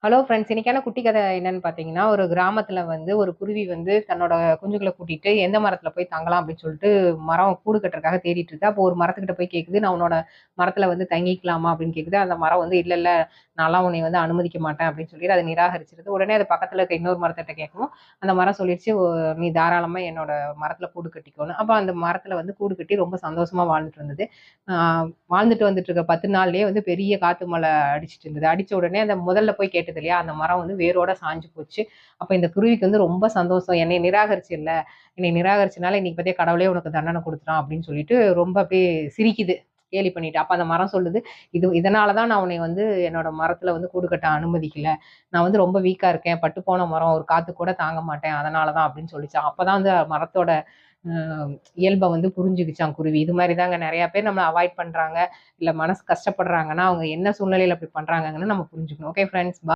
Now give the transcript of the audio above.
Hello friends, இன்னைக்கான குட்டி கதை என்னன்னு பார்த்தீங்கன்னா, ஒரு கிராமத்துல வந்து ஒரு குருவி வந்து தன்னோட குஞ்சுகள கூட்டிட்டு எந்த மரத்துல போய் தங்கலாம் அப்படின்னு சொல்லிட்டு மரம் கூடு கட்டுறதுக்காக தேடிட்டு இருக்கு. அப்போ ஒரு மரத்துக்கிட்ட போய் கேட்குது, "நான் உன்னோட மரத்துல வந்து தங்கிக்கலாமா?" அப்படின்னு கேட்குது. அந்த மரம் வந்து, "இல்ல, இல்ல, நான்லாம் உன்னைய வந்து அனுமதிக்க மாட்டேன்" அப்படின்னு சொல்லிட்டு அத நிராகரிச்சிருது. உடனே அது பக்கத்துல இருக்க இன்னொரு மரத்துட்ட கேட்கவும், அந்த மரம் சொல்லிருச்சு, "நீ தாராளமா என்னோட மரத்துல கூடு கட்டிக்கோன்னு." அப்ப அந்த மரத்துல வந்து கூடு கட்டி ரொம்ப சந்தோஷமா வாழ்ந்துட்டு இருந்தது. ஆ வாழ்ந்துட்டு வந்துட்டு இருக்க 10 நாள்லயே வந்து பெரிய காத்து மழை அடிச்சிட்டு இருந்தது. அடிச்ச உடனே அந்த முதல்ல போய் கேட்டது இல்லையா? அந்த மரம் வந்து வேரோட சாஞ்சு போச்சு. அப்ப இந்த குருவிக்கு வந்து ரொம்ப சந்தோஷம். "என்னைய நிராகரிச்சல்ல, என்னைய நிராகரிச்சனால இன்னைக்கு பாத்தியா கடவுளே உனக்கு தண்டனை குடுத்துட்டான்" அப்படின்னு சொல்லிட்டு ரொம்ப அப்படியே சிரிக்குது. கேலி பண்ணிட்டு. அப்ப அந்த மரம் சொல்லுது, இதனால தான் நான் உன்னைய வந்து என்னோட மரத்துல வந்து கூடு கட்ட அனுமதிக்கல. நான் வந்து ரொம்ப வீக்கா இருக்கேன். பட்டு போன மரம். ஒரு காத்து கூட தாங்க மாட்டேன். அதனால தான் அப்படின்னு சொல்லிச்சாம். அப்பதான் வந்து மரத்தோட அ இயல்ப வந்து புரிஞ்சுகிச்சாம் குருவி. இது மாரி தாங்க நெறைய பேர் நம்மள அவாய்ட் பண்றாங்க. இல்ல மனசு கஷ்டப்படுறாங்கன்னா, அவங்க என்ன சூழ்நிலையில அப்படி பண்றாங்கன்னு நம்ம புரிஞ்சுக்கணும். Okay friends.